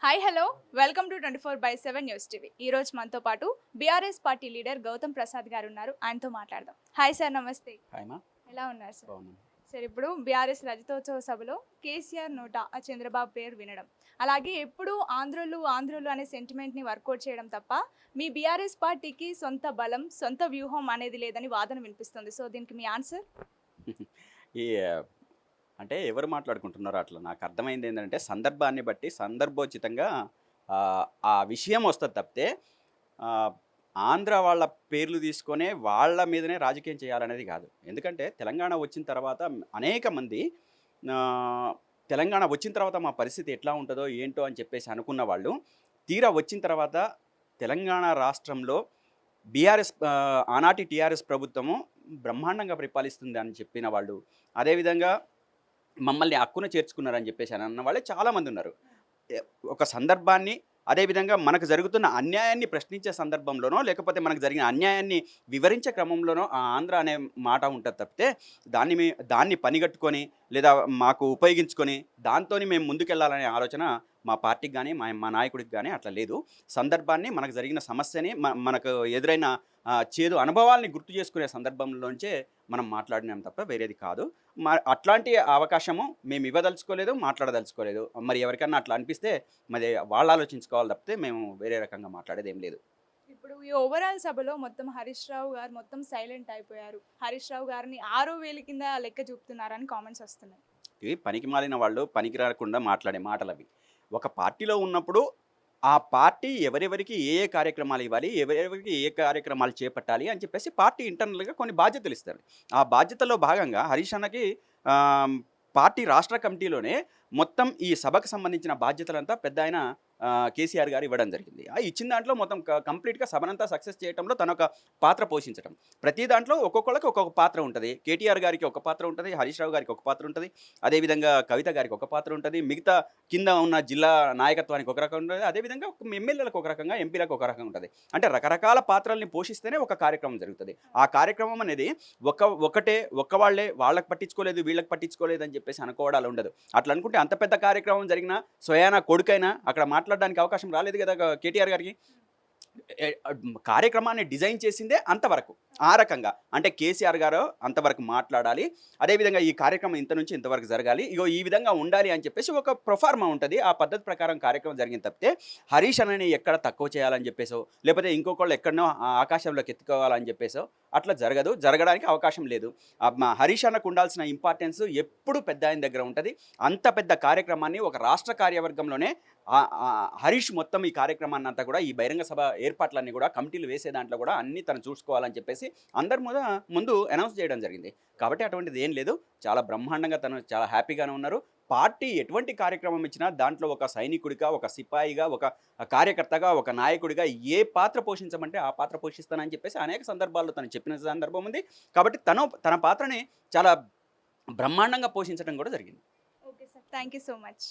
Hi hello welcome to 24/7 news TV. ఈ రోజు మనతో పాటు BRS party leader Gautham Prasad గారు ఉన్నారు. ఆయనతో మాట్లాడదాం. హాయ్ సార్, నమస్తే. హాయ్ మా. ఎలా ఉన్నారు సార్? బాగున్నాను. సార్, ఇప్పుడు బీఆర్ఎస్ రజతోత్సవ సభలో కేసీఆర్ నోట ఆ చంద్రబాబు పేరు వినడం, అలాగే ఎప్పుడు ఆంధ్రులు అనే సెంటిమెంట్ని వర్కౌట్ చేయడం తప్ప మీ బీఆర్ఎస్ పార్టీకి సొంత బలం, సొంత వ్యూహం అనేది లేదని వాదన వినిపిస్తుంది. సో దీనికి మీ ఆన్సర్? ఈ అంటే ఎవరు మాట్లాడుకుంటున్నారో అట్లా నాకు అర్థమైంది ఏంటంటే సందర్భాన్ని బట్టి సందర్భోచితంగా ఆ విషయం వస్తుంది తప్పితే ఆంధ్ర వాళ్ళ పేర్లు తీసుకొనే వాళ్ళ మీదనే రాజకీయం చేయాలనేది కాదు. ఎందుకంటే తెలంగాణ వచ్చిన తర్వాత అనేక మంది ఆ, తెలంగాణ వచ్చిన తర్వాత మా పరిస్థితి ఎట్లా ఉంటుందో ఏంటో అని చెప్పేసి అనుకున్న వాళ్ళు తీరా వచ్చిన తర్వాత తెలంగాణ రాష్ట్రంలో బీఆర్ఎస్ ఆనాటి టీఆర్ఎస్ ప్రభుత్వము బ్రహ్మాండంగా పరిపాలిస్తుంది అని చెప్పిన వాళ్ళు, అదేవిధంగా మమ్మల్ని హక్కున చేర్చుకున్నారని చెప్పేసి అని అన్న వాళ్ళే చాలామంది ఉన్నారు. ఒక సందర్భాన్ని, అదేవిధంగా మనకు జరుగుతున్న అన్యాయాన్ని ప్రశ్నించే సందర్భంలోనో లేకపోతే మనకు జరిగిన అన్యాయాన్ని వివరించే క్రమంలోనో ఆ ఆంధ్ర అనే మాట ఉంటుంది తప్పితే దాన్ని పనిగట్టుకొని లేదా మాకు ఉపయోగించుకొని దాంతో మేము ముందుకెళ్ళాలనే ఆలోచన మా పార్టీకి కానీ మా నాయకుడికి కానీ అట్లా లేదు. సందర్భాన్ని, మనకు జరిగిన సమస్యని, మనకు ఎదురైన చేదు అనుభవాల్ని గుర్తు చేసుకునే సందర్భంలోంచే మనం మాట్లాడినాం తప్ప వేరేది కాదు. అట్లాంటి అవకాశము మేము ఇవ్వదలుచుకోలేదు, మాట్లాడదలుచుకోలేదు. మరి ఎవరికన్నా అట్లా అనిపిస్తే మరి వాళ్ళు ఆలోచించుకోవాలి తప్పితే మేము వేరే రకంగా మాట్లాడేది ఏం లేదు. ఇప్పుడు ఈ ఓవరాల్ సభలో మొత్తం హరీష్ రావు గారు మొత్తం సైలెంట్ అయిపోయారు. హరీష్ రావు గారిని 6 వేల కింద లెక్క చూపుతున్నారని కామెంట్స్ వస్తున్నాయి. ఇవి పనికి మాలిన వాళ్ళు పనికి రాకుండా మాట్లాడే మాటలు అవి. ఒక పార్టీలో ఉన్నప్పుడు ఆ పార్టీ ఎవరెవరికి ఏ ఏ కార్యక్రమాలు ఇవ్వాలి, ఎవరెవరికి ఏ కార్యక్రమాలు చేపట్టాలి అని చెప్పేసి పార్టీ ఇంటర్నల్గా కొన్ని బాధ్యతలు ఇస్తారు. ఆ బాధ్యతలో భాగంగా హరీష్ అన్నకి పార్టీ రాష్ట్ర కమిటీలోనే మొత్తం ఈ సభకు సంబంధించిన బాధ్యతలంతా పెద్ద ఆయన కేసీఆర్ గారు ఇవ్వడం జరిగింది. ఇచ్చిన దాంట్లో మొత్తం కంప్లీట్గా సభనంతా సక్సెస్ చేయడంలో తన ఒక పాత్ర పోషించడం. ప్రతి దాంట్లో ఒక్కొక్కళ్ళకి ఒక్కొక్క పాత్ర ఉంటుంది. కేటీఆర్ గారికి ఒక పాత్ర ఉంటుంది, హరీష్ రావు గారికి ఒక పాత్ర ఉంటుంది, అదేవిధంగా కవిత గారికి ఒక పాత్ర ఉంటుంది, మిగతా కింద ఉన్న జిల్లా నాయకత్వానికి ఒక రకం ఉంటుంది, అదేవిధంగా ఎమ్మెల్యేలకు ఒక రకంగా, ఎంపీలకు ఒక రకంగా ఉంటుంది. అంటే రకరకాల పాత్రల్ని పోషిస్తేనే ఒక కార్యక్రమం జరుగుతుంది. ఆ కార్యక్రమం అనేది ఒక్క వాళ్ళే వాళ్ళకి పట్టించుకోలేదు, వీళ్ళకి పట్టించుకోలేదు అని చెప్పేసి అనుకోవడాలు ఉండదు. అట్లా అనుకుంటే అంత పెద్ద కార్యక్రమం జరిగిన స్వయానా కొడుకైనా అక్కడ మాట్లాడడానికి అవకాశం రాలేదు కదా కేటీఆర్ గారికి. కార్యక్రమాన్ని డిజైన్ చేసిందే అంతవరకు. ఆ రకంగా అంటే కేసీఆర్ గారు అంతవరకు మాట్లాడాలి, అదేవిధంగా ఈ కార్యక్రమం ఇంత నుంచి ఇంతవరకు జరగాలి, ఇగో ఈ విధంగా ఉండాలి అని చెప్పేసి ఒక ప్రొఫార్మా ఉంటుంది. ఆ పద్ధతి ప్రకారం కార్యక్రమం జరిగిన తప్పితే హరీష్ అన్నని ఎక్కడ తక్కువ చేయాలని చెప్పేసో లేకపోతే ఇంకొకళ్ళు ఎక్కడనో ఆకాశంలోకి ఎత్తుకోవాలని చెప్పేసో అట్లా జరగదు, జరగడానికి అవకాశం లేదు. మా హరీష్ అన్నకు ఉండాల్సిన ఇంపార్టెన్స్ ఎప్పుడు పెద్ద ఆయన దగ్గర ఉంటుంది. అంత పెద్ద కార్యక్రమాన్ని ఒక రాష్ట్ర కార్యవర్గంలోనే హరీష్ మొత్తం ఈ కార్యక్రమాన్ని అంతా కూడా, ఈ బహిరంగ సభ ఏర్పాట్లన్నీ కూడా కమిటీలు వేసే దాంట్లో కూడా అన్నీ తను చూసుకోవాలని చెప్పేసి అందరి ముందు అనౌన్స్ చేయడం జరిగింది. కాబట్టి అటువంటిది ఏం లేదు. చాలా బ్రహ్మాండంగా తను చాలా హ్యాపీగానే ఉన్నారు. పార్టీ ఎటువంటి కార్యక్రమం ఇచ్చినా దాంట్లో ఒక సైనికుడిగా, ఒక సిపాయిగా, ఒక కార్యకర్తగా, ఒక నాయకుడిగా ఏ పాత్ర పోషించమంటే ఆ పాత్ర పోషిస్తానని చెప్పేసి అనేక సందర్భాల్లో తను చెప్పిన సందర్భం ఉంది. కాబట్టి తన పాత్రని చాలా బ్రహ్మాండంగా పోషించడం కూడా జరిగింది. Okay sir, thank you so much.